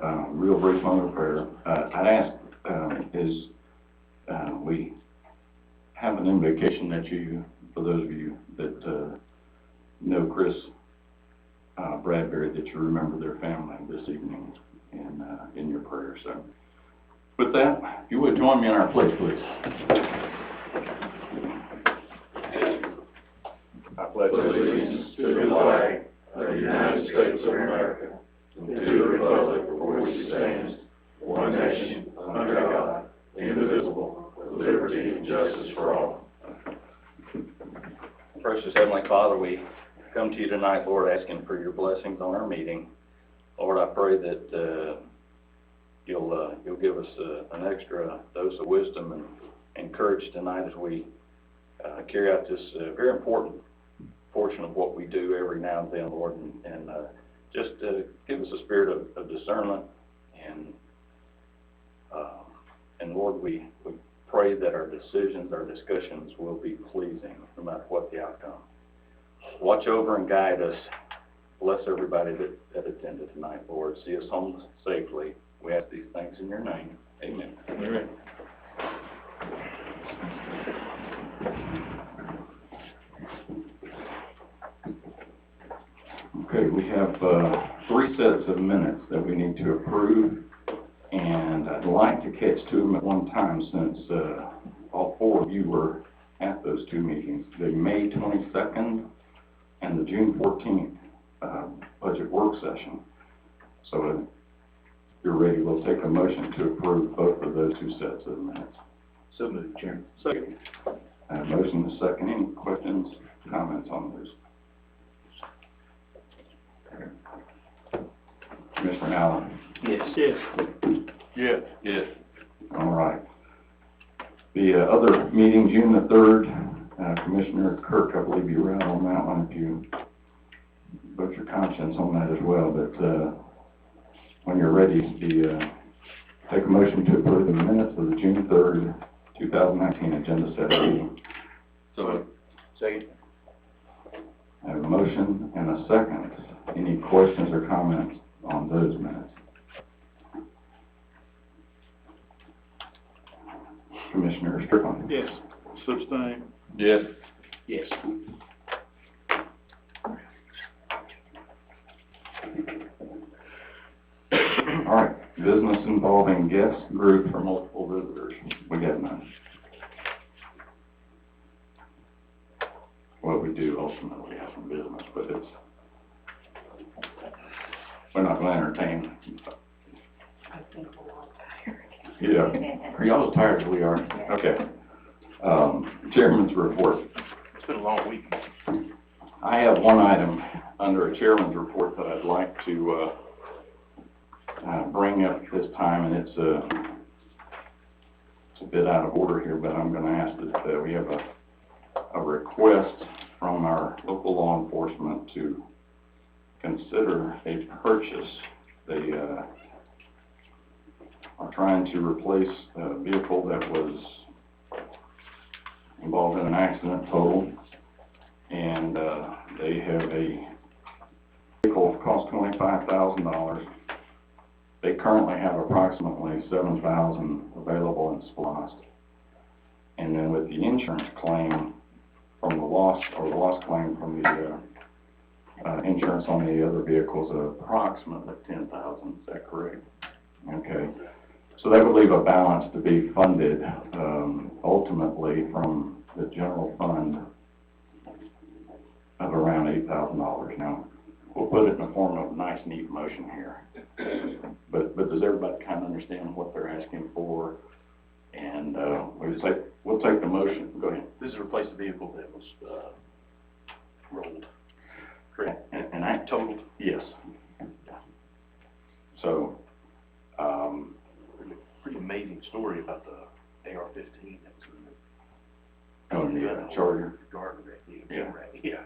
a real brief moment of prayer. I'd ask, we have an invocation that you, for those of you that know Chris Bradbury, that you remember their family this evening in your prayer. So with that, if you would join me in our pledge, please. I pledge allegiance to the flag of the United States of America and to the republic for which it stands, one nation, under God, indivisible, with liberty and justice for all. Precious Heavenly Father, we come to you tonight, Lord, asking for your blessings on our meeting. Lord, I pray that you'll give us an extra dose of wisdom and courage tonight as we carry out this very important portion of what we do every now and then, Lord, and just give us a spirit of discernment, and Lord, we pray that our decisions, our discussions will be pleasing no matter what the outcome. Watch over and guide us. Bless everybody that attended tonight, Lord. See us home safely. We ask these things in your name. Amen. Amen. Okay, we have 3 sets of minutes that we need to approve, and I'd like to catch 2 of them at one time since all 4 of you were at those 2 meetings, the May 22nd and the June 14th budget work session. So if you're ready, we'll take a motion to approve both of those 2 sets of minutes. So moved, Chairman. Second. Motion to second. Any questions, comments on those? Commissioner Allen? Yes. Yes. Yes. All right. The other meeting, June the 3rd, Commissioner Kirk, I believe you were out on that one. If you vote your conscience on that as well, but when you're ready, take a motion to approve the minutes of the June 3rd, 2019 agenda set meeting. So second. I have a motion and a second. Any questions or comments on those minutes? Commissioner Strickland? Yes. Substain? Yes. Yes. All right. Business involving guest group or multiple visitors. We got none. Well, we do ultimately have some business, but we're not going to entertain. I think we're all tired. Yeah. Are y'all as tired as we are? Okay. Chairman's report. It's been a long week. I have one item under a chairman's report that I'd like to bring up this time, and it's a bit out of order here, but I'm going to ask that we have a request from our local law enforcement to consider a purchase. They are trying to replace a vehicle that was involved in an accident total, and they have a vehicle that costs $25,000. They currently have approximately $7,000 available in SPLOST, and then with the insurance claim from the loss claim from the insurance on the other vehicles of approximately $10,000. Is that correct? Okay. So that would leave a balance to be funded ultimately from the general fund of around $8,000. Now, we'll put it in the form of a nice, neat motion here. But does everybody kind of understand what they're asking for? And we'll take the motion. Go ahead. This is to replace a vehicle that was rolled. Correct. And I Totaled. Yes. So, Pretty amazing story about the AR-15 that's in the. oh, yeah, Charger. Guard. Yeah. Yeah.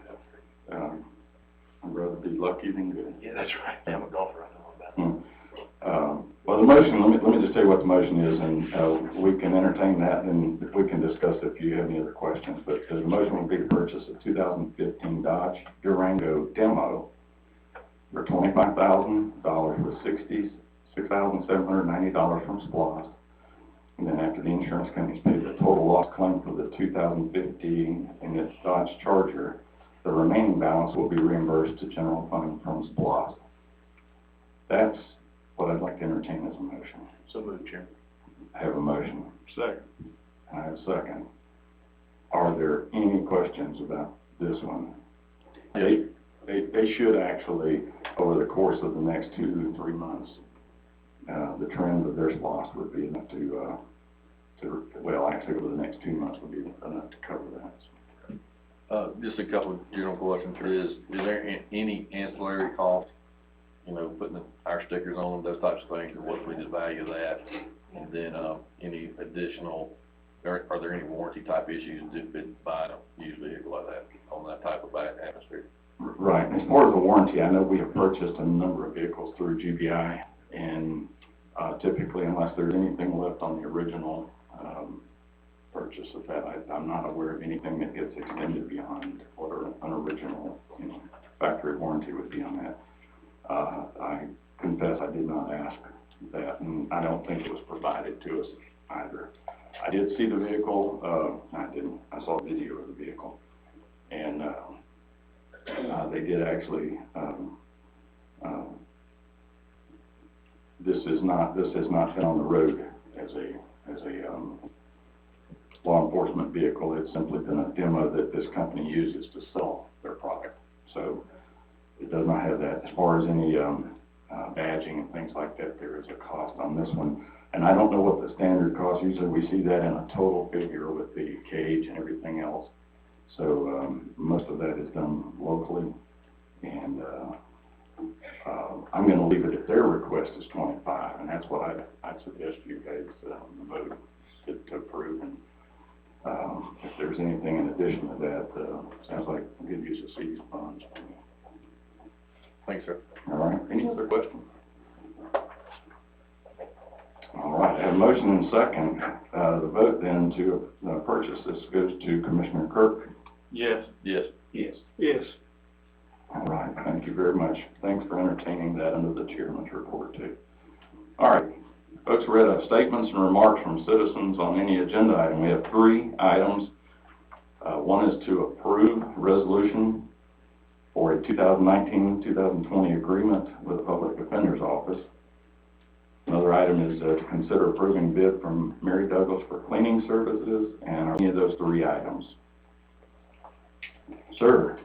I'd rather be lucky than good. Yeah, that's right. I'm a golfer. I know about that. Well, the motion, let me just tell you what the motion is, and we can entertain that, and we can discuss it if you have any other questions. But the motion will be to purchase a 2015 Dodge Durango Demo for $25,000 with $6,790 from SPLOST. And then after the insurance companies paid the total loss claim for the 2015 and its Dodge Charger, the remaining balance will be reimbursed to general fund from SPLOST. That's what I'd like to entertain as a motion. So moved, Chairman. I have a motion. Second. I have a second. Are there any questions about this one? They should actually, over the course of the next 2 to 3 months, the trend of their loss would be enough well, actually over the next 2 months would be enough to cover that. Just a couple of general questions. Is there any ancillary cost, putting our stickers on them, those types of things, and what would be the value of that? And then, any additional, are there any warranty type issues if it's buying a used vehicle like that on that type of atmosphere? Right. As far as the warranty, I know we have purchased a number of vehicles through GBI, and typically, unless there's anything left on the original purchase of that, I'm not aware of anything that gets extended beyond what an original factory warranty would be on that. I confess I did not ask that, and I don't think it was provided to us either. I did see the vehicle, I saw a video of the vehicle, and they did actually, this has not been on the road as a law enforcement vehicle. It's simply been a demo that this company uses to sell their product. So it does not have that. As far as any badging and things like that, there is a cost on this one. And I don't know what the standard cost. Usually we see that in a total figure with the cage and everything else. So most of that is done locally. And I'm going to leave it at their request is $25, and that's what I'd suggest you guys vote to approve. And if there's anything in addition to that, sounds like a good use of city's funds. Thanks, sir. All right. Any other questions? All right. I have a motion and second. The vote then to purchase this goes to Commissioner Kirk. Yes. Yes. Yes. Yes. All right. Thank you very much. Thanks for entertaining that under the chairman's report too. All right. Folks, read statements and remarks from citizens on any agenda item. We have 3 items. One is to approve resolution for a 2019-2020 agreement with the Public Defender's Office. Another item is to consider approving bid from Mary Douglas for cleaning services, and any of those 3 items. Sir.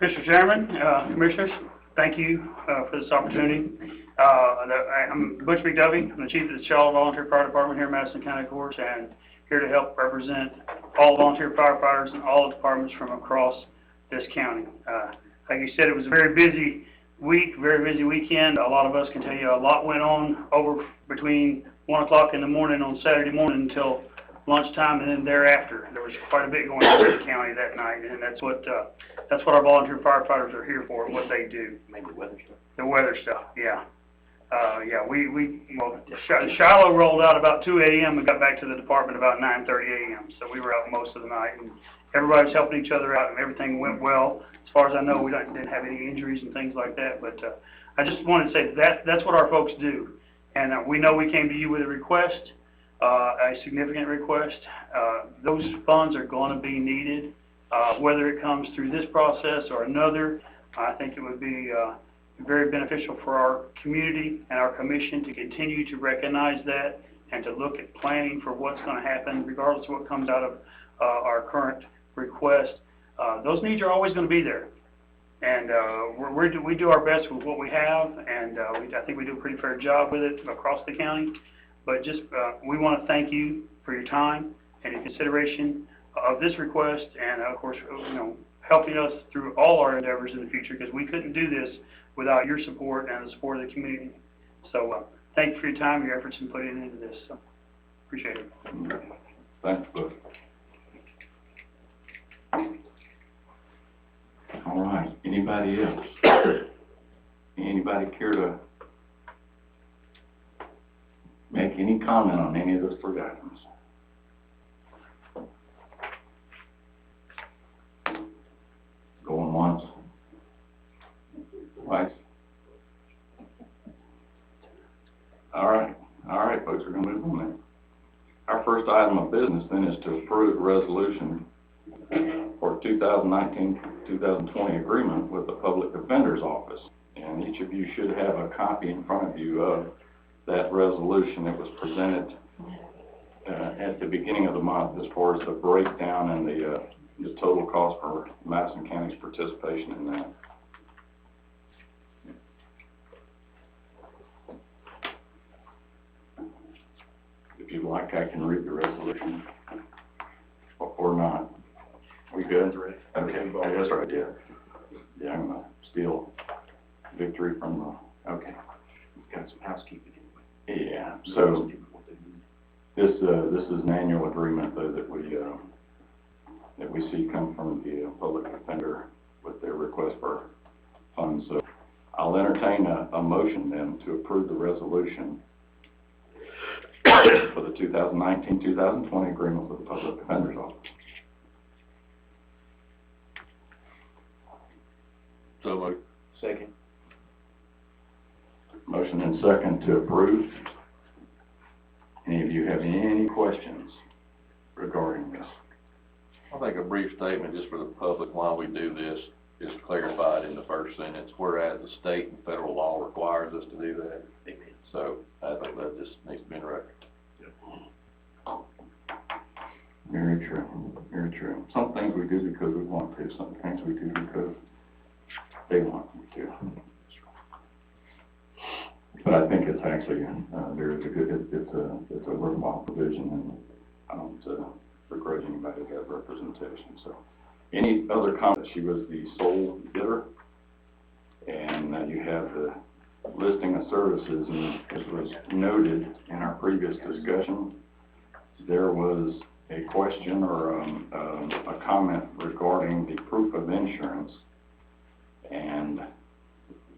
Mr. Chairman, Commissioners, thank you for this opportunity. I'm Butch McDovey. I'm the Chief of the Charlotte Volunteer Fire Department here in Madison County, of course, and here to help represent all volunteer firefighters and all departments from across this county. Like you said, it was a very busy week, very busy weekend. A lot of us can tell you a lot went on over between 1 o'clock in the morning on Saturday morning until lunchtime, and then thereafter. There was quite a bit going on in the county that night, and that's what our volunteer firefighters are here for, and what they do. Maybe weather stuff. The weather stuff, yeah. Shiloh rolled out about 2 a.m. and got back to the department about 9:30 a.m. So we were out most of the night, and everybody was helping each other out, and everything went well. As far as I know, we didn't have any injuries and things like that. But I just wanted to say that's what our folks do, and we know we came to you with a request, a significant request. Those funds are going to be needed, whether it comes through this process or another. I think it would be very beneficial for our community and our commission to continue to recognize that and to look at planning for what's going to happen regardless of what comes out of our current request. Those needs are always going to be there, and we do our best with what we have, and I think we do a pretty fair job with it across the county. But just we want to thank you for your time and your consideration of this request, and of course, helping us through all our endeavors in the future, because we couldn't do this without your support and the support of the community. So thank you for your time, your efforts in putting into this. So, appreciate it. Thanks, Butch. All right. Anybody else? Anybody care to make any comment on any of those 3 items? Going once. Twice. item of business then is to approve resolution for 2019-2020 agreement with the Public Defender's Office. And each of you should have a copy in front of you of that resolution. It was presented at the beginning of the month as far as the breakdown and the total cost for Madison County's participation in that. If you'd like, I can read the resolution, or not. We good? Okay, that's right, yeah. Yeah, I'm gonna steal victory from the, okay. We've got some housekeeping anyway. Yeah, so this is an annual agreement though that we see come from the public defender with their request for funds. So I'll entertain a motion then to approve the resolution for the 2019-2020 agreement with the Public Defender's Office. So moved. Second. Motion and second to approve. Any of you have any questions regarding this? I think a brief statement just for the public while we do this is clarified in the first sentence, whereas the state and federal law requires us to do that. Amen. So I think that just needs to be in the record. Very true, very true. Some things we do because we want to, some things we do because they want me to. But I think it's actually, there is a good, it's a worthwhile provision, and I don't begrudge anybody that representation, so. Any other comments? She was the sole bidder, and you have the listing of services, and as was noted in our previous discussion, there was a question or a comment regarding the proof of insurance, and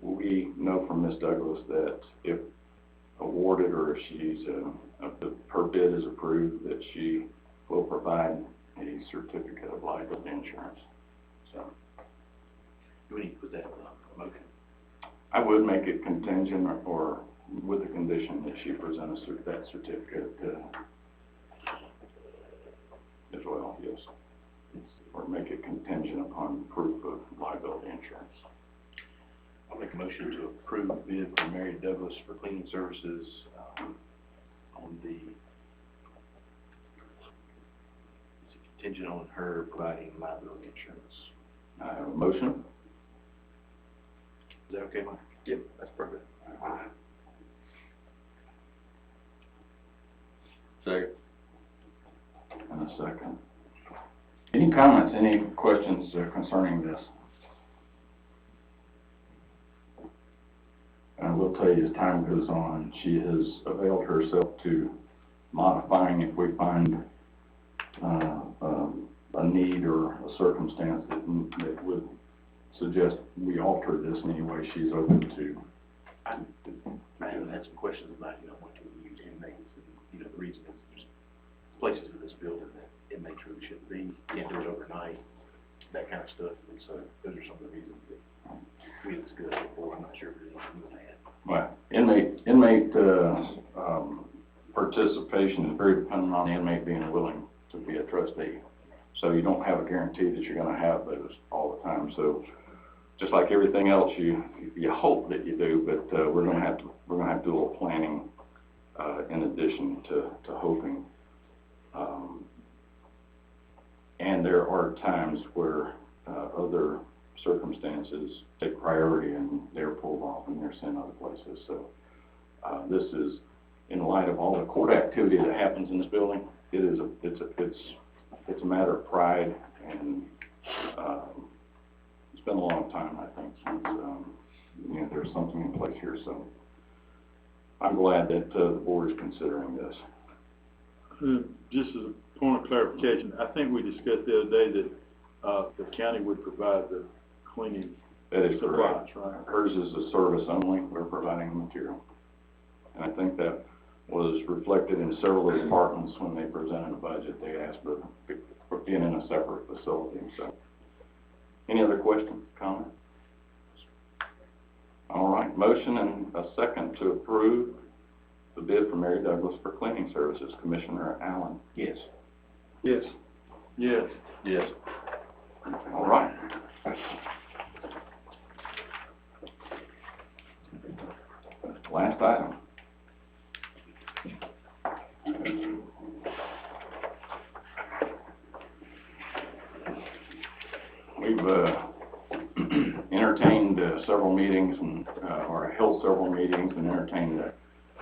we know from Ms. Douglas that if awarded or if her bid is approved, that she will provide a certificate of liability insurance. So Do we need to put that in the motion? I would make it contingent or with the condition that she present that certificate as well, yes. Or make it contingent upon proof of liability insurance. I'll make a motion to approve the bid for Mary Douglas for cleaning services, on the, contingent on her providing liability insurance. I have a motion. Is that okay, Mike? Yep, that's perfect. Second. And a second. Any comments, any questions concerning this? I will tell you, as time goes on, she has availed herself to modifying if we find a need or a circumstance that would suggest we alter this in any way. She's open to. I have had some questions about, what to use inmates, and, the reason is there's places in this building that inmates really shouldn't be, can't do it overnight, that kind of stuff, and so those are some of the reasons that we had discussed before. I'm not sure if there's anything to add. Well, inmate participation is very dependent on the inmate being willing to be a trustee. So you don't have a guarantee that you're going to have those all the time. So just like everything else, you hope that you do, but we're going to have to do a little planning in addition to hoping. And there are times where other circumstances take priority and they're pulled off and they're sent other places. So this is, in light of all the court activity that happens in this building, it's a matter of pride, and it's been a long time, I think, since there's something in place here. So I'm glad that the board is considering this. Just as a point of clarification, I think we discussed the other day that the county would provide the cleaning That is supplies, correct. right? Hers is a service only. We're providing the material. And I think that was reflected in several departments when they presented a budget. They asked for being in a separate facility. So, any other questions, comments? All right, motion and a second to approve the bid for Mary Douglas for cleaning services. Commissioner Allen? Yes. Yes. Yes. Yes. All right. Last item. We've entertained several meetings and, or held several meetings and entertained a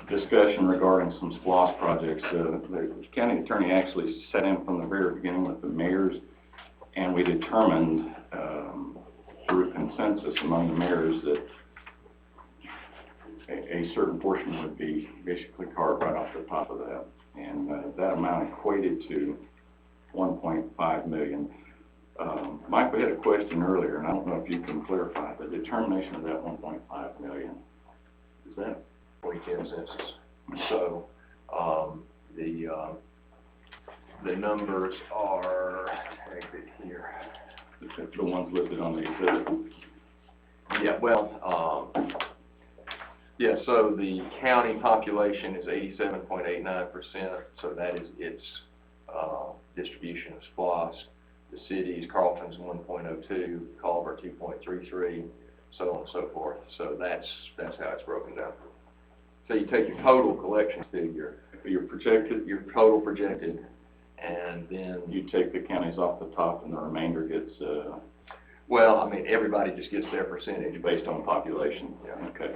discussion regarding some SPLOST projects. The county attorney actually sat in from the very beginning with the mayors, and we determined through consensus among the mayors that a certain portion would be basically carved right off the top of that. And that amount equated to $1.5 million. Mike, we had a question earlier, and I don't know if you can clarify the determination of that $1.5 million. Is that 2010 census. So, the numbers are, here. the ones listed on the exhibit? Yeah, well, yeah, so the county population is 87.89%, so that is its, distribution of SPLOST. The cities, Carlton's 1.02, Culver 2.33, so on and so forth. So that's how it's broken down. So you take your total collection figure, your total projected, and then You take the counties off the top and the remainder gets, well, I mean, everybody just gets their percentage based on population? Yeah. Okay.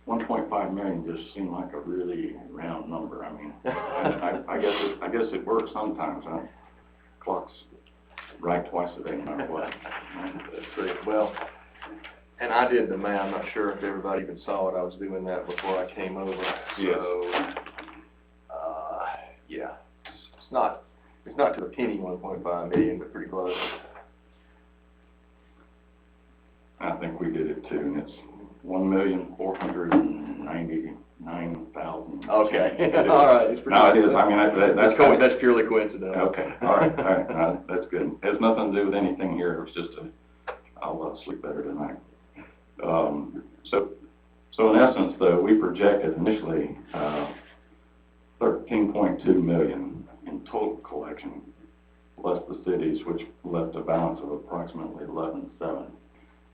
1.5 million just seemed like a really round number. I mean, I guess it works sometimes, huh? Clock's right twice a day, no matter what. That's great. Well, and I did the math. I'm not sure if everybody even saw it. I was doing that before I came over. Yes. So, yeah, it's not to the penny 1.5 million, but pretty close. I think we did it too, and it's 1,499,000. Okay. All right. It's pretty No, it good. is. I mean, That's purely coincidental. Okay. All right. All right. No, that's good. It has nothing to do with anything here. It was just I'll sleep better tonight. So in essence, though, we projected initially 13.2 million in total collection, plus the cities, which left a balance of approximately 11.7.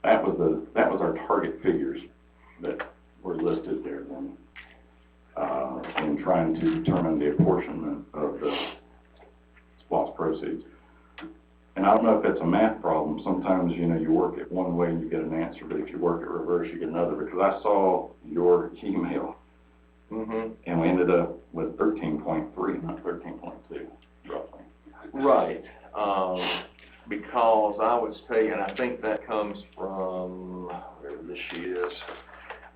That was our target figures that were listed there then, in trying to determine the apportionment of the SPLOST proceeds. And I don't know if it's a math problem. Sometimes, you know, you work it one way and you get an answer, but if you work it reverse, you get another. Because I saw your email, and we ended up with 13.3, not 13.2, roughly. Right. Because I was taking, I think that comes from, wherever this sheet is,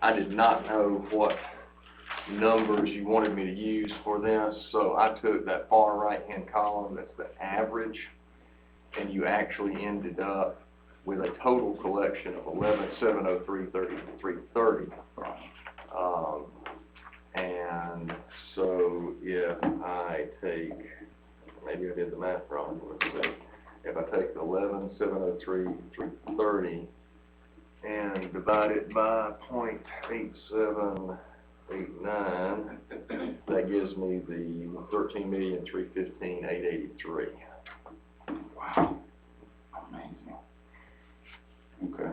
I did not know what numbers you wanted me to use for this, so I took that far right-hand column, that's the average, and you actually ended up with a total collection of 11,703.33.30. And so if I take, maybe I did the math wrong, let's see. If I take the 11,703.30 and divide it by 0.8789, that gives me the 13,315,883. Wow. Amazing. Okay.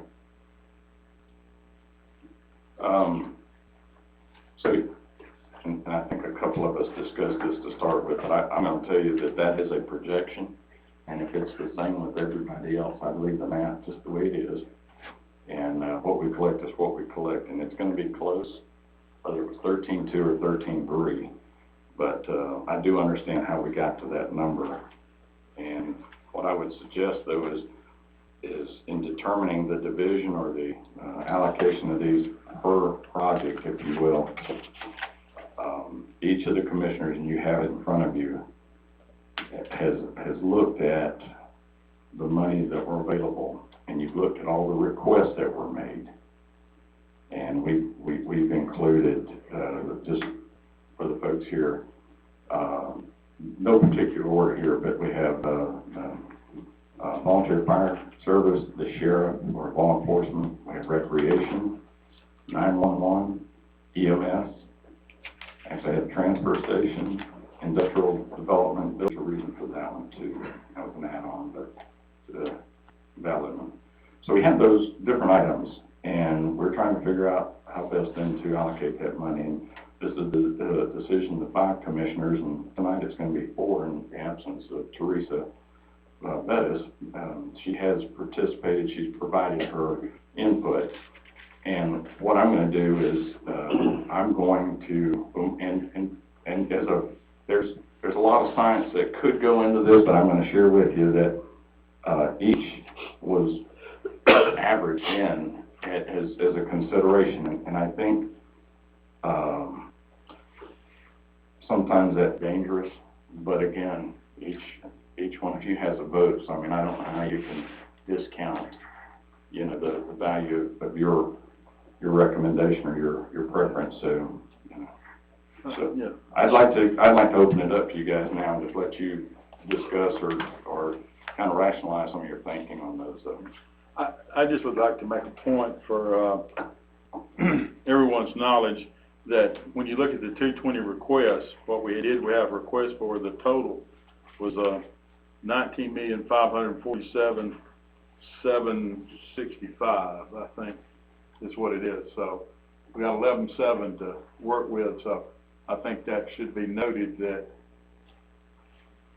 So, and I think a couple of us discussed this to start with, but I'm going to tell you that is a projection, and if it's the same with everybody else, I'd leave the math just the way it is, and what we collect is what we collect, and it's going to be close, whether it was 13.2 or 13.3, but I do understand how we got to that number, and what I would suggest, though, is in determining the division or the allocation of these per project, if you will, each of the commissioners, and you have it in front of you, has looked at the monies that were available, and you've looked at all the requests that were made, and we've included, just for the folks here, no particular order here, but we have volunteer fire service, the sheriff or law enforcement, we have recreation, 911, EMS, living. So we have those different items, and we're trying to figure out how best then to allocate that money. And this is the decision of the 5 commissioners, and tonight it's gonna be 4 in the absence of Teresa Bettis. She has participated, she's provided her input. And what I'm gonna do is, I'm going to, and there's a lot of science that could go into this, but I'm gonna share with you that, each was averaged in as a consideration, and I think, sometimes that's dangerous, but again, each one of you has a vote, so I mean, I don't know how you can discount, you know, the value of your recommendation or your preference, so, you know. So, Yeah. I'd like to open it up to you guys now and just let you discuss or kind of rationalize some of your thinking on those. I just would like to make a point for everyone's knowledge that when you look at the 220 requests, what we did, we have requests for, the total was $19,547,765, I think is what it is. So we got 11.7 to work with, so I think that should be noted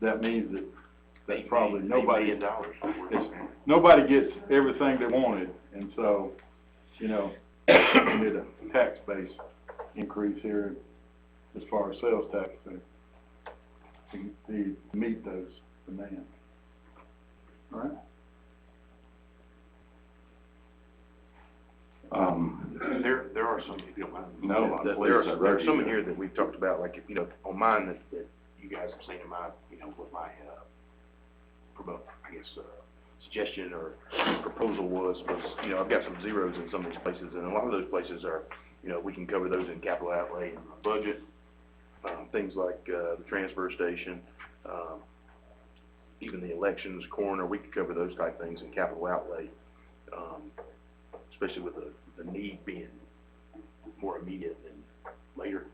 that means that probably nobody gets everything they wanted, and so, you know, we need a tax base increase here as far as sales tax to meet those demands. All right? There are some, if you don't mind. No, There please, are some in here that we've talked about, like, you know, on mine that you guys have seen in my, you know, what my, suggestion or proposal was, you know, I've got some zeros in some of these places, and a lot of those places are, you know, we can cover those in capital outlay and budget, things like, the transfer station, even the elections, coroner, we could cover those type things in capital outlay, especially with the need being more immediate than later.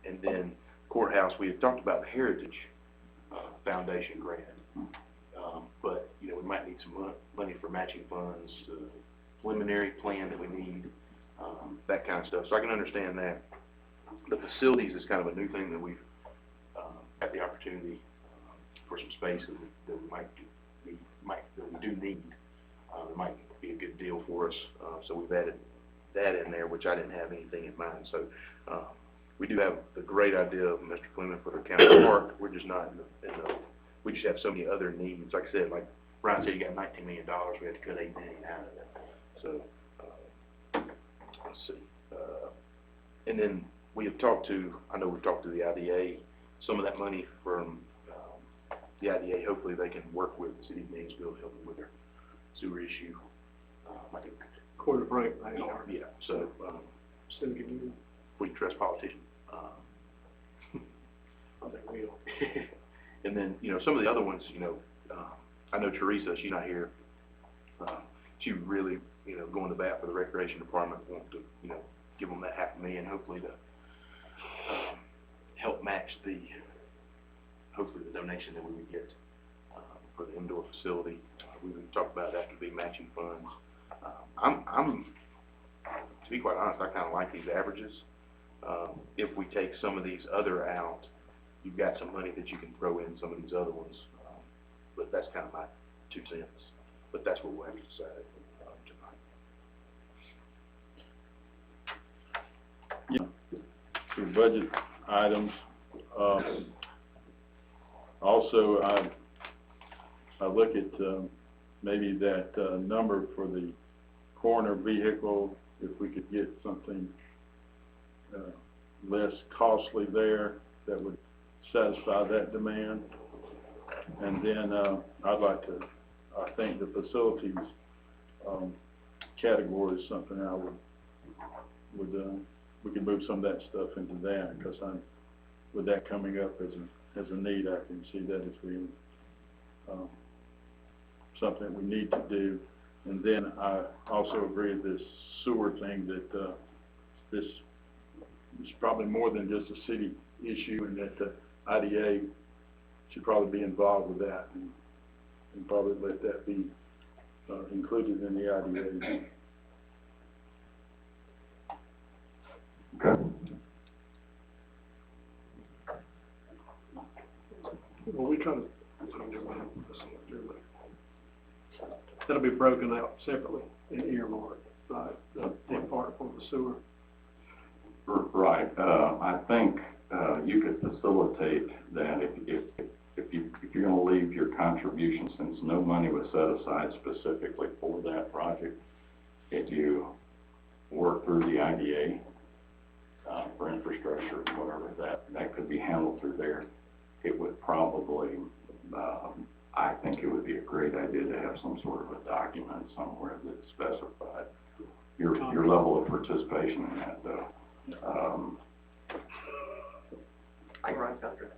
And then courthouse, we had talked about the Heritage Foundation grant, but, you know, we might need some money for matching funds, preliminary plan that we need, that kind of stuff. So I can understand that. The facilities is kind of a new thing that we've had the opportunity for some space that we do need. It might be a good deal for us. So we've added that in there, which I didn't have anything in mind. So we do have the great idea of Mr. Clement for the county park. We're just not we just have so many other needs. Like I said, like Brian said, you got $19 million. We had to cut $8 million out of it. So let's see. And then we've talked to the IDA. Some of that money from the IDA, hopefully they can work with the city of Gainesville to help them with their sewer issue. Like a Quarter break, they are. yeah, so, Still give you, we trust politicians. I think we'll. And then, you know, some of the other ones, you know, I know Teresa, she's not here. She really, you know, going to bat for the recreation department, want to, you know, give them that $500,000, hopefully to help match hopefully the donation that we would get for the indoor facility. We would talk about that could be matching funds. To be quite honest, I kind of like these averages. If we take some of these other out, you've got some money that you can throw in some of these other ones. But that's kind of my 2 cents. But that's what we'll have to decide tonight. Yeah, for budget items, also I look at maybe that number for the coroner vehicle, if we could get something less costly there that would satisfy that demand. And then I think the facilities category is something I would we could move some of that stuff into that, because with that coming up as a need, I can see that as being something we need to do. And then I also agree with this sewer thing, that this is probably more than just a city issue, and that the IDA should probably be involved with that, and probably let that be included in the IDA. Okay. Well, we try to, that'll be broken out separately and earmarked, right, the part for the sewer. Right, I think, you could facilitate that if you're gonna leave your contribution, since no money was set aside specifically for that project, if you work through the IDA, for infrastructure, whatever, that could be handled through there. It would probably, I think it would be a great idea to have some sort of a document somewhere that specified your level of participation in that, though. I can write contract.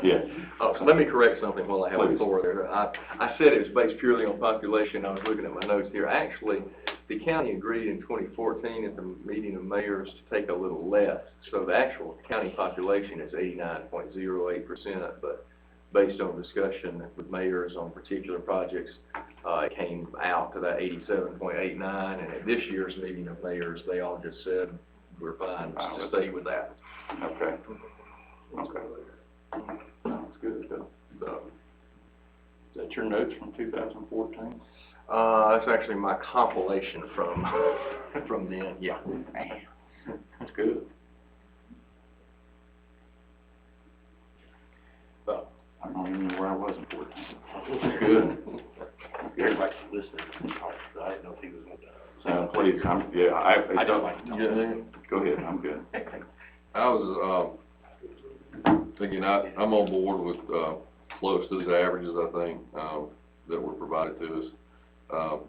Yeah. Oh, so let me correct something while I have the Please. floor there. I said it was based purely on population. I was looking at my notes here. Actually, the county agreed in 2014 at the meeting of mayors to take a little less. So the actual county population is 89.08%, but based on discussion with mayors on particular projects, it came out to that 87.89, and at this year's meeting of mayors, they all just said, we're fine, just stay with that. Okay. Okay. Sounds good, Bill. Is that your notes from 2014? That's actually my compilation from, from then, yeah. That's good. I don't even know where I was in 14. Good. Everybody's listening, I didn't know if he was going to. Please, I don't like to talk. Go ahead, I'm good. I was, thinking I'm on board with, close to these averages, I think, that were provided to us.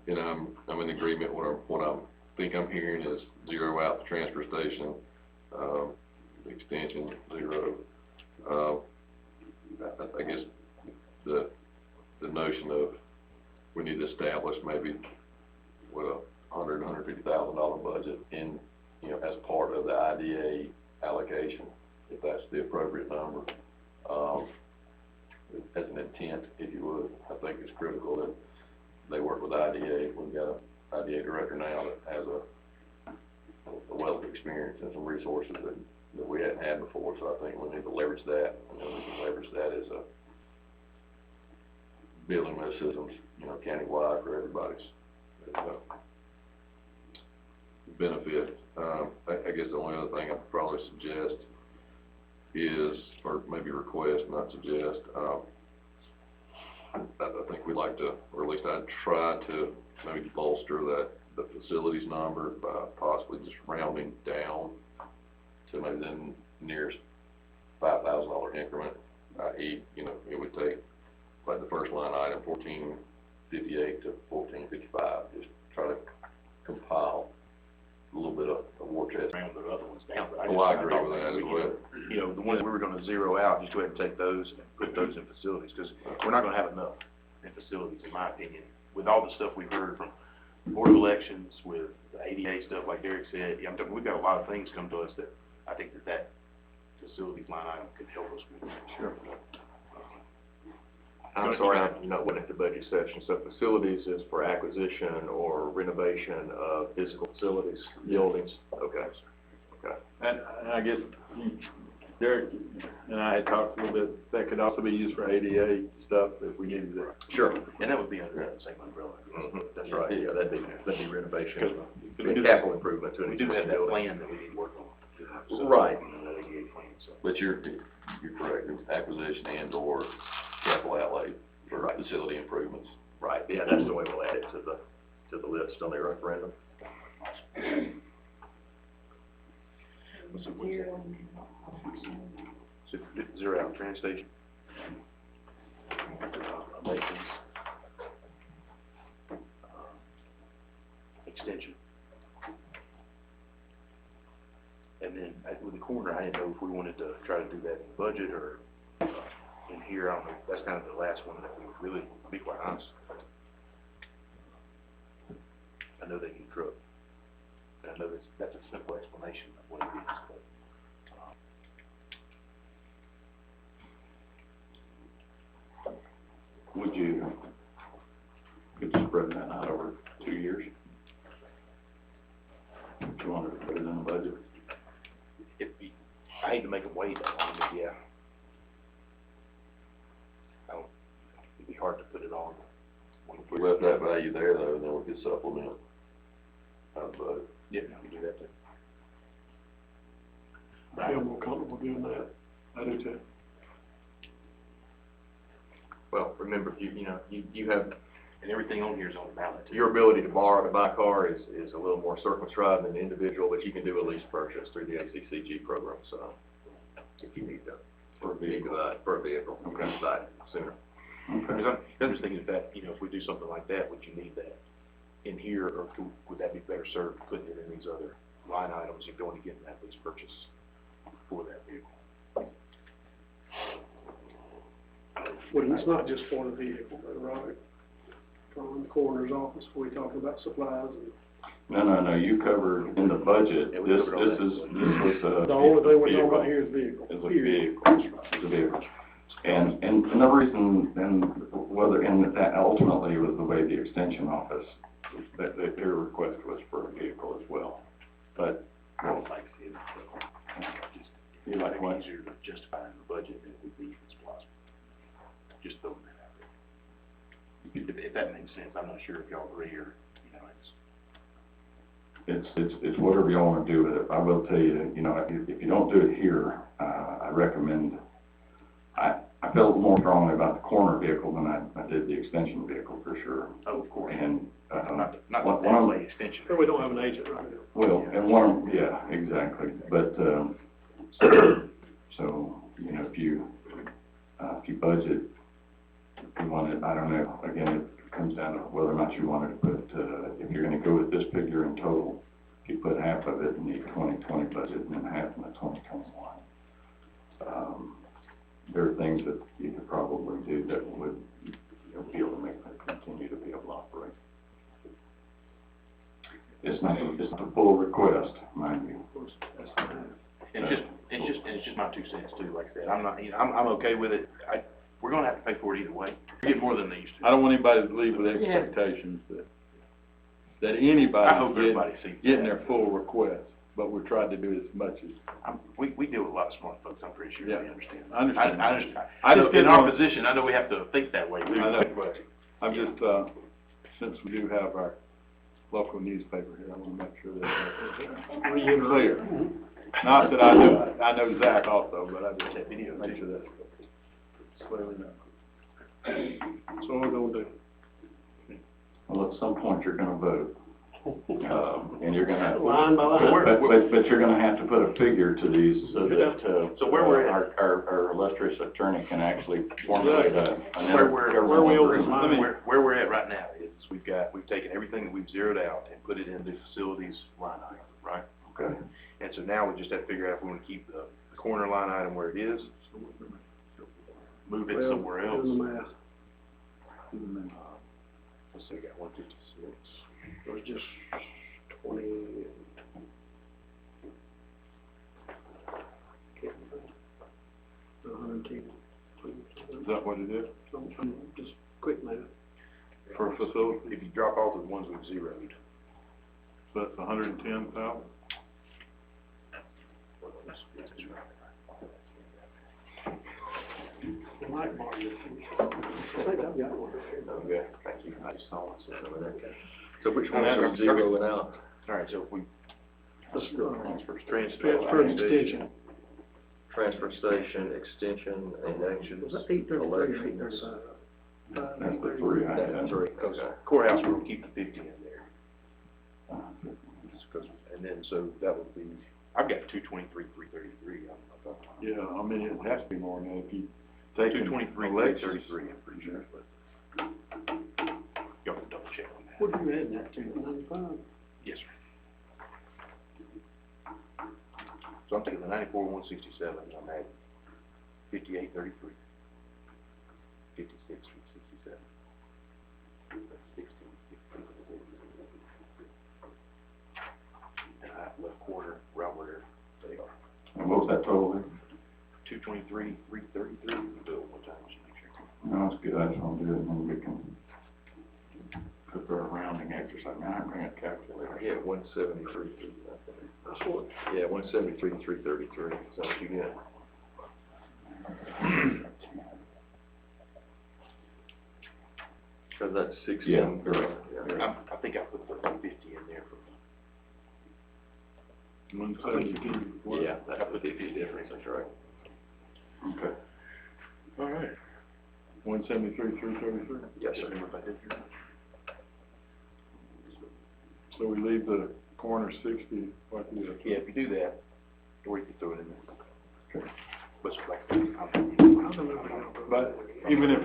And I'm in agreement with what I think I'm hearing is zero out the transfer station, extension, zero. I guess the notion of we need to establish maybe with $150,000 budget in, as part of the IDA allocation, if that's the appropriate number, as an intent, if you would. I think it's critical that they work with IDA. We've got an IDA director now that has a wealth of experience and some resources that we hadn't had before, so I think we need to leverage that, and then we can leverage that as a billing those systems, countywide for everybody's benefit. I guess the only other thing I'd probably suggest is, or maybe request, not suggest, I think we'd like to, or at least I'd try to maybe bolster the facilities number by possibly just rounding down to maybe the nearest $5,000 increment, i.e., it would take like the first line item, 1458 to 1455, just try to compile a little bit of war chest. Round the other ones down, but I I agree with that as well. The ones we were gonna zero out, just go ahead and take those and put those in facilities, because we're not gonna have enough in facilities, in my opinion. With all the stuff we've heard from Board of Elections, with the ADA stuff, like Derek said, we've got a lot of things come to us that I think that facilities line item could help us with. Sure. I'm sorry, I'm not went into budget session, so facilities is for acquisition or renovation of physical facilities, buildings, okay. And I guess Derek and I had talked a little bit, that could also be used for ADA stuff if we needed it. Sure. And that would be under the same umbrella. That's right, yeah, that'd be renovation, we do capital improvement to an We do have existing that building. plan that we need to work on. Right. That ADA plan, so. But you're correct, it's acquisition and or capital outlay for facility improvements. Right, yeah, that's the way we'll add it to the list on the referendum. So zero out train station. Masons. Extension. And then with the corner, I didn't know if we wanted to try to do that in the budget or in here. I don't know. That's kind of the last one that we really, to be quite honest. I know they need truck. And I know that's a simple explanation of what it is, but. Could you spreading that out over 2 years. Do you want to put it in the budget? I hate to make them wait that long, but yeah. It'd be hard to put it on. If we left that value there though, then we could supplement out of the budget. Yeah, we can do that too. I feel more comfortable doing that. I do too. Well, remember, you have, And everything on here is on the ballot too. your ability to borrow, to buy a car is a little more circumscribed than the individual, but you can do a lease purchase through the ACCG program, so if you need to, For a vehicle. for a vehicle, you can decide sooner. Because I'm just thinking if we do something like that, would you need that in here, or would that be better served putting it in these other line items and going to get that lease purchase for that vehicle? Well, it's not just for the vehicle, though, right? From the coroner's office, we talking about supplies and. No, you covered in the budget, Yeah, we this covered all that. was The only thing we're talking vehicle. about here is vehicle. Is a period. vehicle, is a vehicle. And the reason, and whether, and that ultimately was the way the extension office, that their request was for a vehicle as well. But, I don't like it, just, you like what? easier to justify in the budget than it would be for supplies. Just throwing that out there. If that makes sense, I'm not sure if y'all agree or, It's whatever you want to do with it. I will tell you, if you don't do it here, I recommend, I felt more strongly about the corner vehicle than I did the extension vehicle for sure. Oh, of course. And, Not one- that one- way extension. But we don't have an agent right now. well, and one, yeah, exactly, but, so, if you budget, if you want it, I don't know, again, it comes down to whether or not you wanted to put, if you're gonna go with this figure in total, if you put half of it in the 2020 budget and then half in the 2021. There are things that you could probably do that would, be able to make it continue to be able to operate. It's not a full request, mind you. It's just my 2 cents too, like I said, I'm not, I'm okay with it. We're gonna have to pay for it either way. We get more than they used to. I don't want anybody to leave with expectations that I anybody hope everybody sees getting that. their full request, but we're trying to do as much as. We deal with a lot of smart folks, I'm pretty sure they understand. I understand. I understand. I Just just in didn't our want- position, I know we have to think that way too. I know. But I'm just, since we do have our local newspaper here, I want to make sure that we're clear. Not that I know Zach also, but I just make sure that's clearly known. So what we're gonna do? Well, at some point, you're gonna vote. And you're gonna, Line by line. but you're gonna have to put a figure to these so that, So where we're at- our illustrious attorney can actually formulate a. Where we governmental on this agreement. line, where we're at right now is we've taken everything that we've zeroed out and put it in the facilities line item, right? Okay. And so now we just have to figure out if we want to keep the corner line item where it is, move it Well, somewhere else. doing the math. Let's see, we got 156. It was just 20. Can't remember. 110. Is that what it is I'm just quick math. for a facility? If you drop off the ones we've zeroed, So that's 110,000? The light bar. I think I've got one. okay, thank you, I just saw one sitting over there. So which ones are zeroing out? All right, so if we Let's go. transfer Transfer and extension. Transfer station, extension, elections, Was that 833 or elections. 835? That's the three I had. That's three, okay. courthouse, we'll keep the 50 in there. Uh, Just 'cause- and then, so that would be, I've got 223, 333. Yeah, I mean, it has to be more than that if you take 223, elections. 333, I'm pretty sure, but y'all can double check on that. What are you adding that to, 95? Yes, sir. So I'm taking the 94, 167, and I'm adding 58, 33, 56, 67, 16, 15, and I left quarter right where they are. And what was that total there? 223, 333, do it one time, just make sure. No, that's good, I just want to do it, and we can Cause they're a rounding exercise, I mean, I bring a calculator. Yeah, 173. That's what, Yeah, 173, 333, so what you get. Cause that's 16. Yeah, you're right. Yeah. I think I put the 150 in there for. 172. Yeah, that's the 50 difference, that's right. Okay. All right. 173, 333. Yes, sir. So we leave the corner 60, like we did. Yeah, if you do that, or you can throw it in there. Okay. But like, I don't know. But even if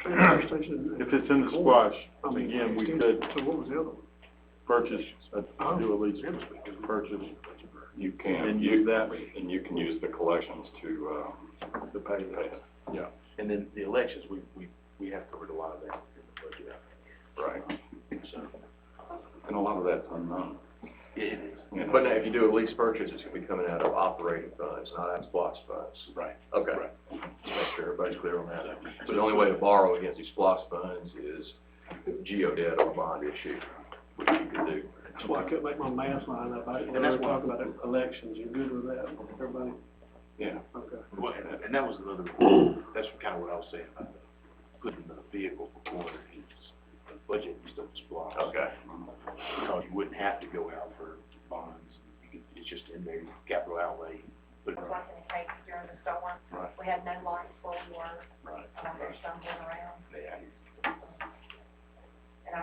Transfer station. if it's in the squash, again, we could So what was the other one? purchase, do a lease purchase You can. and use that And you can use the collections to pay pay it. Yeah. and then the elections, we have covered a lot of that in the budget. Right. So, And a lot of that's unknown. yeah, it is. You know. But now, if you do a lease purchase, it's gonna be coming out of operating funds, not out of SPOS funds. Right. Okay. Right. Just make sure everybody's clear on that. So the only way to borrow against these SPOS funds is geodebt or bond issue, which you can do. That's why I couldn't make my math line up. And And that's we're why- talking about elections. You good with that, everybody? Yeah. Okay. Well, and that was another, that's kind of what I was saying about putting the vehicle before his budget and stuff is blocked. Okay. Because you wouldn't have to go out for bonds, you could, it's just in there, capital outlay. But, Like in the case during the storm, Right. we had no lights where we were, right, there's stumbling around, yeah, and I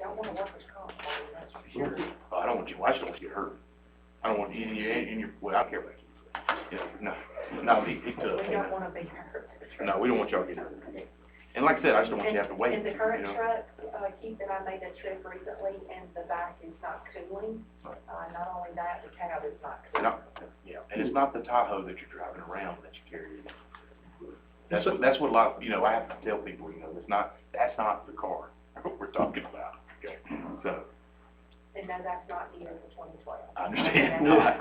don't want to work as comp, that's for sure. I don't want you, I just don't want you to get hurt. I don't want you, in your, well, I don't care about you. Yeah, no, We don't want to be hurt. no, we don't want y'all to get hurt. And like I said, I just don't want you to have to wait, In the current you know? truck, Keith and I made a trip recently, and the back is not cooling. Right. Not only that, the cab is not And cooling. yeah, and it's not the Tahoe that you're driving around that you carry. That's what a lot, I have to tell people, that's not the car we're talking about, okay? So, And no, that's not the year for 2012. I understand. No, I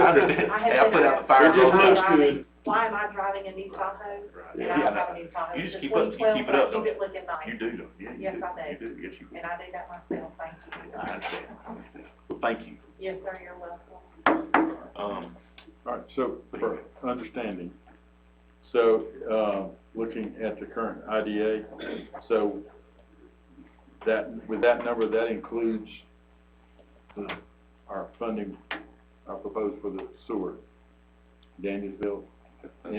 understand. Hey, I put out the fire. It just looks good. Why am I driving a new Tahoe? Right. And Yeah, I don't no. have a new Tahoe. You just The keep up- you 2012, keep it up, I don't keep it looking nice. You do, yeah, Yes, I you do. do, yes, you do. And I do that myself, thank you. I understand. Well, thank you. Yes, sir, you're welcome. All right, so for understanding, so, looking at the current IDA, so that, with that number, that includes our funding, our proposed for the sewer, Danielsville,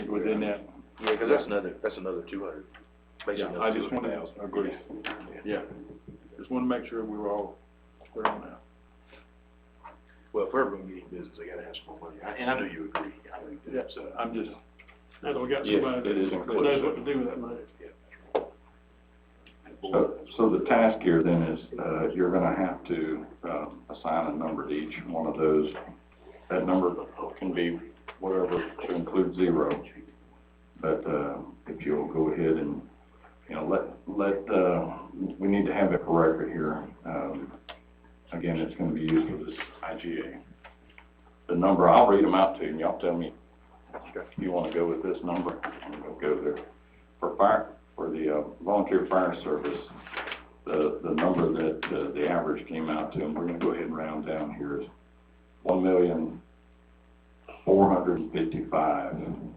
within that? Yeah, because that's another 200. Yeah, I just want to agree, yeah, just want to make sure we were all clear on that. Well, if we're ever gonna get any business, they gotta have some more money, and I know you agree, I know you do, Yeah, so. I'm just, Now that we got Yes, somebody it is that included. knows what to do with that money. So the task here then is, you're gonna have to, assign a number to each one of those. That number can be whatever to include 0. But, if you'll go ahead and, we need to have it for record here. Again, it's gonna be used for this IGA. The number, I'll read them out to you, and y'all tell me if you wanna go with this number, and we'll go there. For the volunteer fire service, the number that the average came out to, and we're gonna go ahead and round down here, is $1,455,000.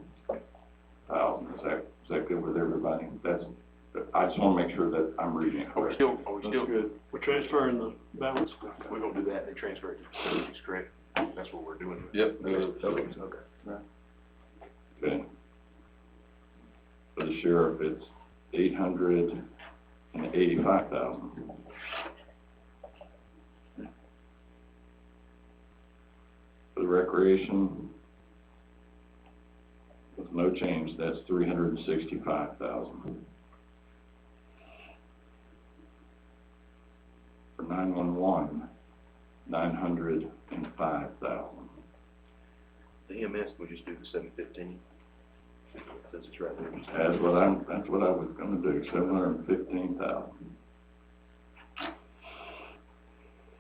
Is that good with everybody? I just wanna make sure that I'm reading it Are we correctly. still, good. We're transferring the balance. we're gonna do that and then transfer it to facilities, correct? That's what we're doing. Yep. Okay. Okay. For the sheriff, it's $885,000. For the recreation, with no change, that's $365,000. For 911, $905,000. The EMS, we just do the 715, since it's right there. That's what I was gonna do, $715,000.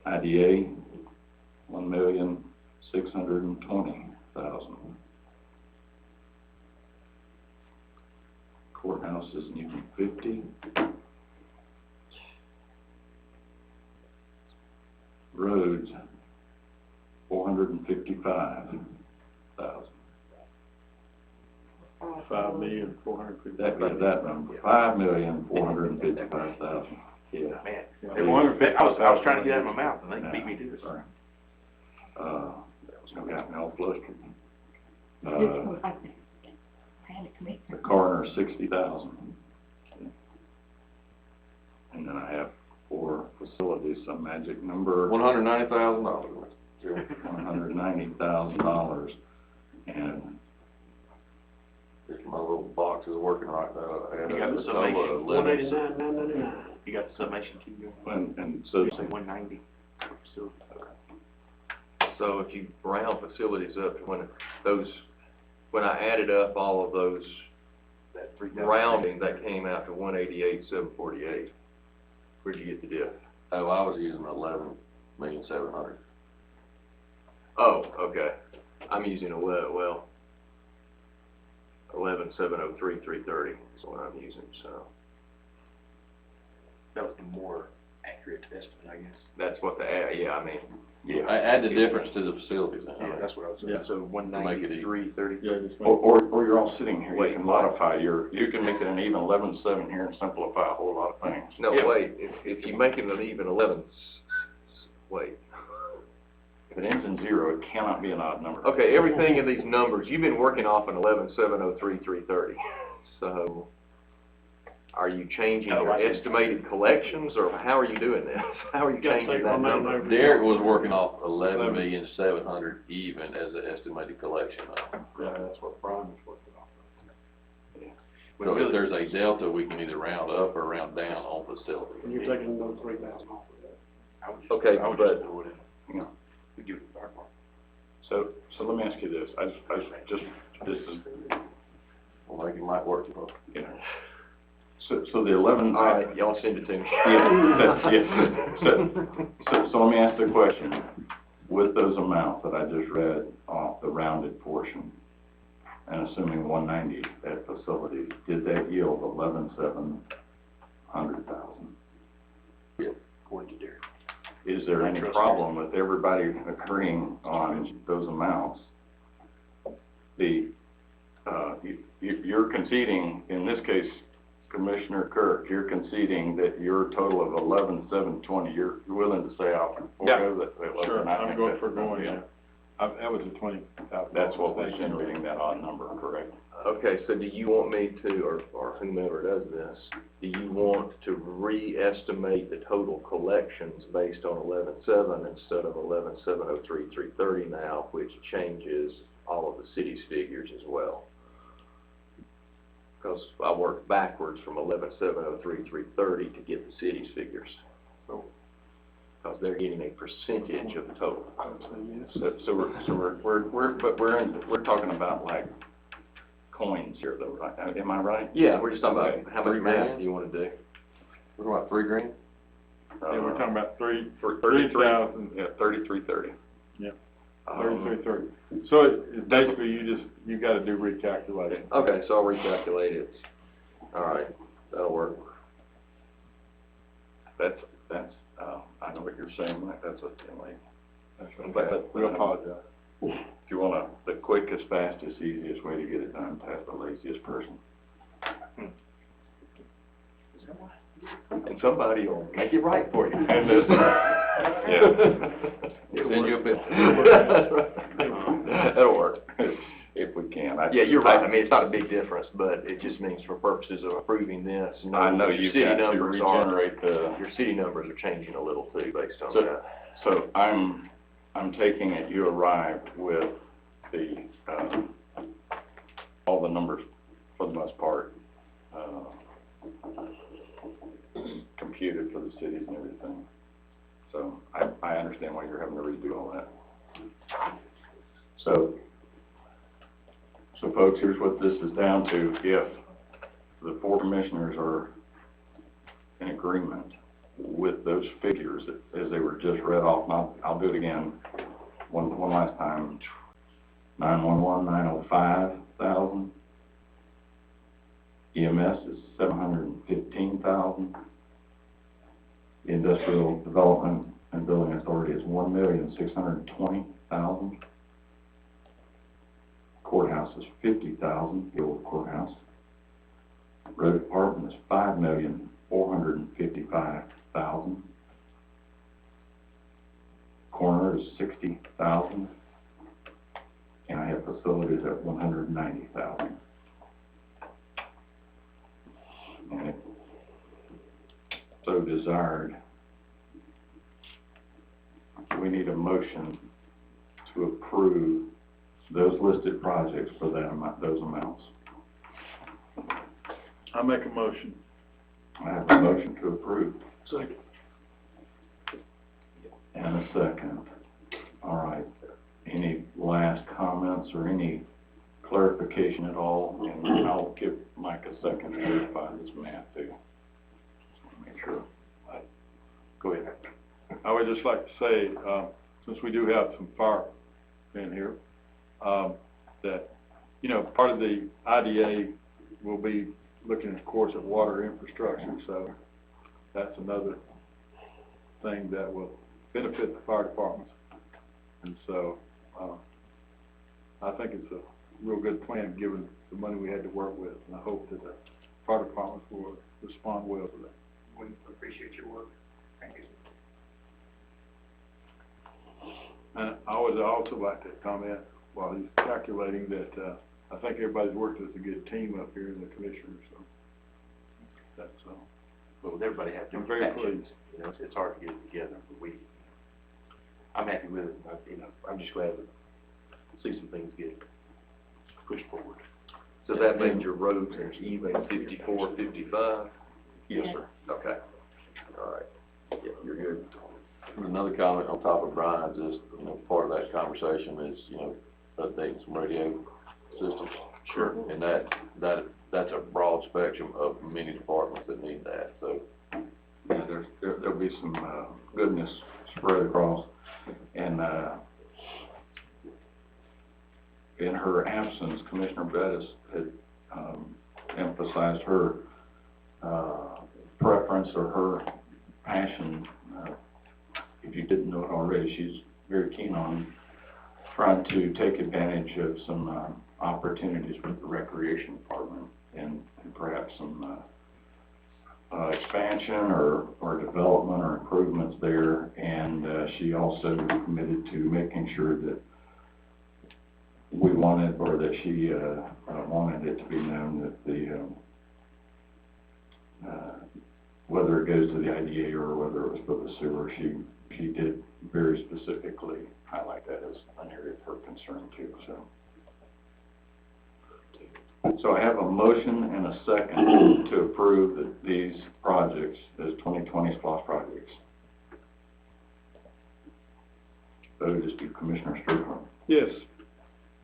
IDA, $1,620,000. Courthouse isn't even 50. roads, $455,000. $5,450,000. That is that number, $5,455,000. Yeah. Man, Yeah. I was trying to get out of my mouth, and they beat me to it. Sorry. That was gonna get me all flustered. The coroner, 60,000. And then I have for facilities, some magic number. $190,000. $190,000. And If my little box is working right now, I had You got the a total of summation, 11. $189,999. You got the summation key going? and so, You say 190. So, So if you round facilities up to when I added up all of those that 3,000. rounding, that came out to 188,748. Where'd you get the diff? Oh, I was using 11,700,000. Oh, okay. I'm using 11,703,330 is what I'm using, so That was the more accurate estimate, I guess. that's what yeah, I mean, yeah. I add the difference to the facilities now. Yeah, that's what I was saying. Yeah. So 193,30. Yeah, just Or you're all sitting here, Wait, you can what? modify you can make it an even 11.7 here and simplify a whole lot of things. no, Yeah. wait, if you make it an even 11, wait. If it ends in 0, it cannot be an odd number. Okay, everything in these numbers, you've been working off an 11,703,330. So, are you changing Oh, your I see. estimated collections, or how are you doing this? How are you Gotta changing take that my name number? over. Derek was working off 11,700,000 even as an estimated collection. Yeah, that's what Brian was working on. So if there's a delta, we can either round up or round down on facilities. And you're taking another 3,000 off of that. I would just- Okay, I would but- just throw it in. Yeah. We give it to our part. So let me ask you this, this is, We'll make it might work for us. you know, so the 11. All right, y'all send it to me. Yeah. So let me ask the question, with those amounts that I just read off the rounded portion, and assuming 190 at facilities, did that yield 11,700,000? According to Derek. Is there any problem with everybody agreeing on those amounts? You're conceding, in this case, Commissioner Kirk, you're conceding that your total of 11,720, you're willing to say I'll forego that. Sure, and I I'm think going that's- for going, yeah. That was a 20,000. That's what was generating that odd number, correct? Okay, so do you want me to, or whomever does this, do you want to re-estimate the total collections based on 11.7 instead of 11,703,330 now, which changes all of the city's figures as well? Because I worked backwards from 11,703,330 to get the city's figures. Because they're getting a percentage of the total. I would say yes. So we're talking about like coins here though, right? Am I right? Yeah, we're just talking Okay. about how much math do you want to do? We're talking about $3,000? Yeah, we're talking about For 3,000. Yeah, 3330. Yeah. 3330. So it's basically you gotta do recalculation. Okay, so I'll recalculate it. All right, that'll work. That's, I know what you're saying, Mike, that's a, That's right. But- We apologize. if you wanna, the quickest, fastest, easiest way to get it done, task the laziest person. And somebody will make it right for you. And this, yeah. Send you a bill. That'll work. If we can. Yeah, you're right. I mean, it's not a big difference, but it just means for purposes of approving this, I know your you've city got to numbers are, regenerate the. your city numbers are changing a little too based on So, that. so I'm taking it you arrived with the, all the numbers for the most part, computed for the cities and everything. So I understand why you're having to redo all that. So folks, here's what this is down to. If the four commissioners are in agreement with those figures as they were just read off, and I'll do it again one last time. 911, 905,000. EMS is 715,000. The industrial development and Building Authority is $1,620,000. Courthouse is $50,000, the old courthouse. Road Department is $5,455,000. Coroner is $60,000. And I have facilities at $190,000. And if so desired, we need a motion to approve those listed projects for that amount, those amounts. I make a motion. I have a motion to approve. Second. And a second. All right. Any last comments or any clarification at all? And I'll give Mike a second to verify this math too. Make sure. Go ahead. I would just like to say, since we do have some fire in here, that, you know, part of the IDA will be looking, of course, at water infrastructure, so that's another thing that will benefit the fire departments. And so, I think it's a real good plan, given the money we had to work with, and I hope that the fire departments will respond well to that. We appreciate your work. Thank you. And I would also like to comment, while he's calculating, that, I think everybody's worked as a good team up here in the commissioners, so that's, But with everybody have I'm different very passions, pleased. you know, it's hard to get it together, but I'm happy with it, you know, I'm just glad to see some things get pushed forward. So that means your roads are even 54, 55? Yes, sir. Okay. All right. Yeah, you're good. Another comment on top of Brian's is, you know, part of that conversation is, you know, updating some radio systems. Sure. And that's a broad spectrum of many departments that need that, so. Yeah, there'll be some, goodness spread across. And, in her absence, Commissioner Bettis had, emphasized her, preference or her passion. If you didn't know it already, she's very keen on trying to take advantage of some, opportunities with the Recreation Department and perhaps some, expansion or development or improvements there. And she also committed to making sure that we wanted, or that she wanted it to be known that the, whether it goes to the IDA or whether it was for the sewer, she did very specifically highlight that as an area of her concern too, so. So I have a motion and a second to approve these projects as 2020 SPOS projects. Vote is to Commissioner Strickland. Yes.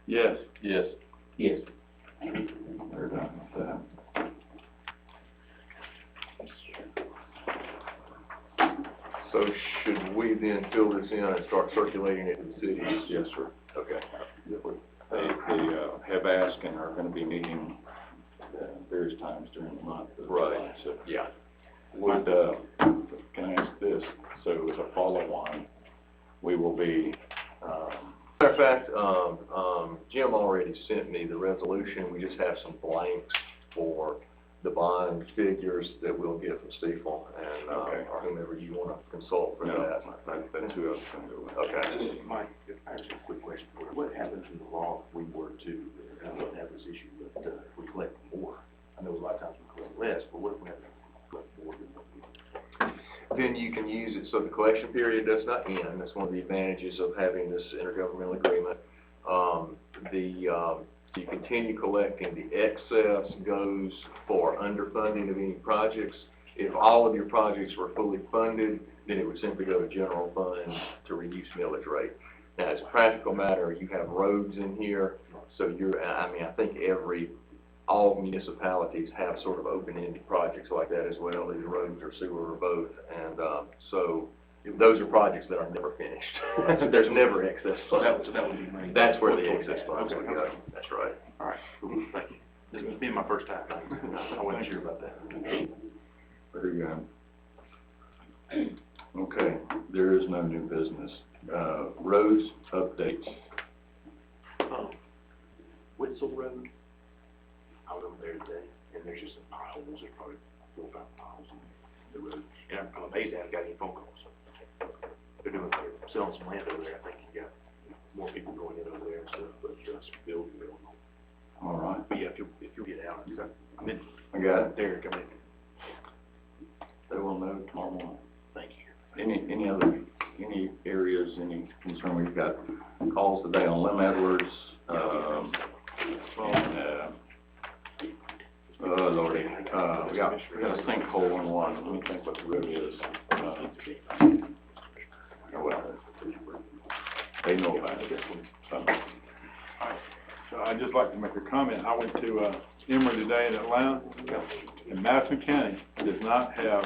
Yes. Yes. Yes. They're done with that. So should we then fill this in and start circulating it to the cities? Yes, sir. Okay. They have asked and are going to be meeting various times during the month. of Right. July. So Yeah. would, can I ask this? So as a follow-on, we will be, Matter of fact, Jim already sent me the resolution. We just have some blanks for the bond figures that we'll get from Stiefel and, Okay. or whomever you want to consult for no, that. that's who I was going to go with. Okay. Mike, I have a quick question for you. What happens in the law if we were to, have this issue, but, we collect more? I know a lot of times we collect less, but what if we have to collect more than what we? Then you can use it, so the collection period does not end. That's one of the advantages of having this intergovernmental agreement. You continue collecting. The excess goes for underfunding of any projects. If all of your projects were fully funded, then it would simply go to general fund to reduce millage rate. Now, as a practical matter, you have roads in here, so I think all municipalities have sort of open-ended projects like that as well, either roads or sewer or both, and, so those are projects that are never finished. There's never excess funds. So that would be money. That's where the excess funds would go. Okay. That's right. All right, thank you. This has been my first time. I wasn't sure about that. Very good. Okay, there is no new business. Roads updates. Witzel Road, I was over there today, and there's just some potholes, there's probably 4 or 5 potholes in the road. And I'm amazed they haven't got any phone calls. They're selling some land over there, I think you got more people going in over there and stuff, but some building going on. All right, But yeah, if you'll get out, I'm in I got it. there, come in. They will know tomorrow morning. Thank you. Any areas, any concern? We've got calls today on Lim Edwards, Lordy, we got a sinkhole in one. Let me think what the road is. Oh, well, they know about it. So. So I'd just like to make a comment. I went to, Emory today in Atlanta, and Madison County does not have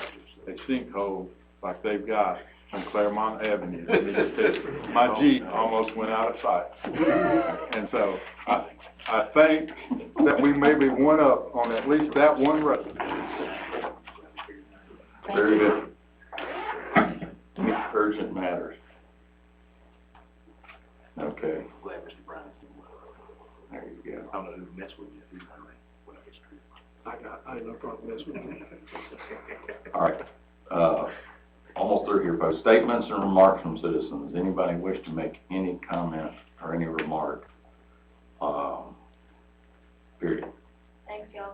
a sinkhole like they've got on Claremont Avenue. Let me just tell you, my Jeep almost went out of sight. And so, I think that we may be one up on at least that one road. Very good. Urgent matters. Okay, Glad Mr. Brown. there you go. I don't know who messed with you. I ain't no problem messing with you. All right, almost through here, folks. Statements and remarks from citizens. Anybody wish to make any comment or any remark? Period. Thanks, y'all.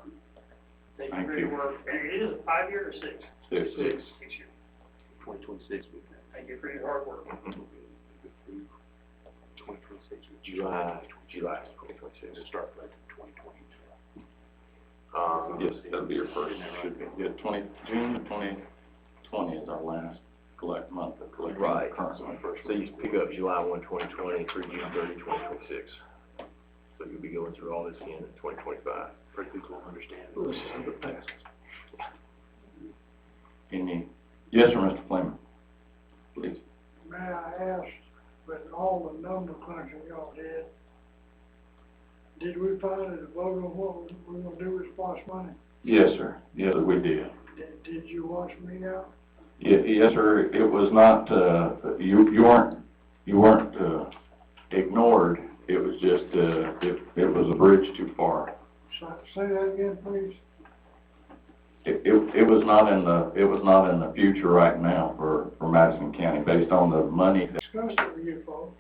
Thank Thank you for your you. work. And it is a 5-year or 6? 6. 6 years. 2026, Thank you for your hard work. 2026, July 2026, it starts like 2020. Yes, that'll be your first, should be, yeah, June 2020 is our last month of collecting Right. current month. So you pick up July 1, 2020 through June 30, 2026. So you'll be going through all this again in 2025. Pretty people will understand. This is the past. Yes, sir, Mr. Fleming, please. May I ask, with all the number crunching y'all did we finally vote on what we're gonna do with SPOS money? Yes, sir, yes, we did. Did you watch me out? Yes, sir, it was not, you weren't ignored, it was just, it was a bridge too far. Say that again, please. It was not in the future right now for Madison County, based on the money that, Discussed it with you folks.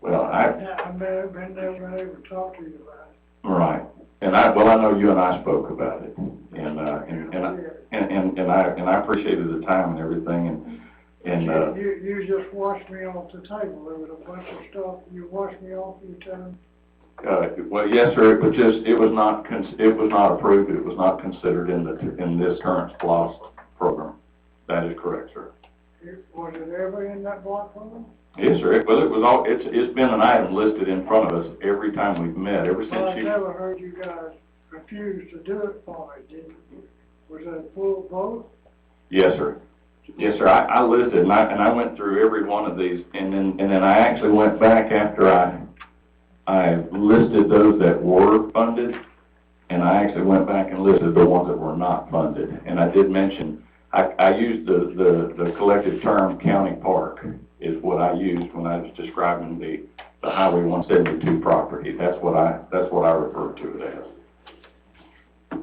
well, I've never been able to talk to you about it. right, and I know you and I spoke about it, and I appreciated the time and everything, You just washed me off the table. There was a bunch of stuff. You washed me off, you tell me. well, yes, sir, it was not approved, it was not considered in this current SPOS program. That is correct, sir. Was it ever in that block program? Yes, sir, it was it's been an item listed in front of us every time we've met, ever Well, I since you. never heard you guys refuse to do it for me, did you? Was it a full vote? Yes, sir. Yes, sir, I listed, and I went through every one of these, and then I actually went back after I listed those that were funded, and I actually went back and listed the ones that were not funded. And I did mention, I used the collective term county park is what I used when I was describing the Highway 172 property. That's what I referred to it as.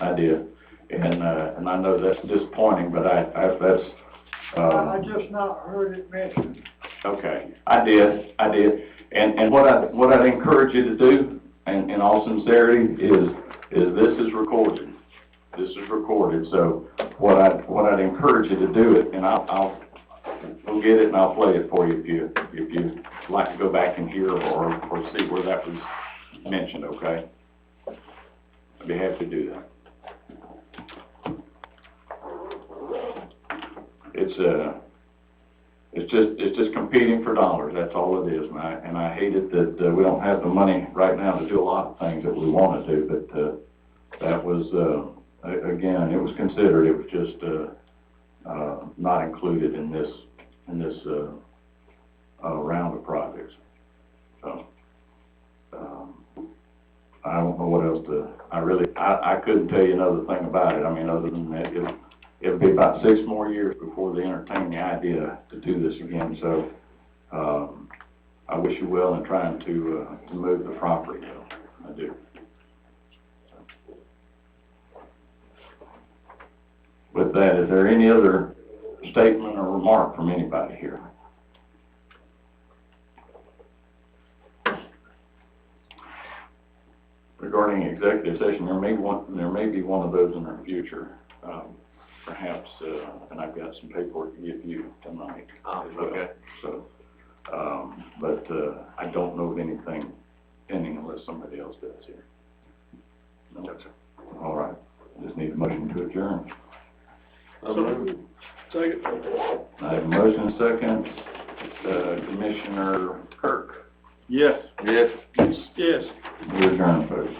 I did. And I know that's disappointing, but that's, I just not heard it mentioned. okay. I did. And what I'd encourage you to do, and in all sincerity, is this is recorded. This is recorded, so what I'd encourage you to do it, and I'll get it and I'll play it for you if you'd like to go back and hear or see where that was mentioned, okay? I'd be happy to do that. It's just competing for dollars, that's all it is, and I hate it that, we don't have the money right now to do a lot of things that we want to do, but, that was, again, it was considered, it was just, not included in this, round of projects. So, I don't know what else I couldn't tell you another thing about it, I mean, other than that, it'll be about 6 more years before they entertain the idea to do this again, so, I wish you well in trying to move the property, though, I do. With that, is there any other statement or remark from anybody here? Regarding executive session, there may be one of those in the future, perhaps, and I've got some paperwork to give you tonight as well. Okay. So, but I don't know of anything pending unless somebody else does here. No, sir. All right, just need a motion to adjourn. Second. I have a motion, second, Commissioner Kirk. Yes. Yes. Yes. We adjourn, folks.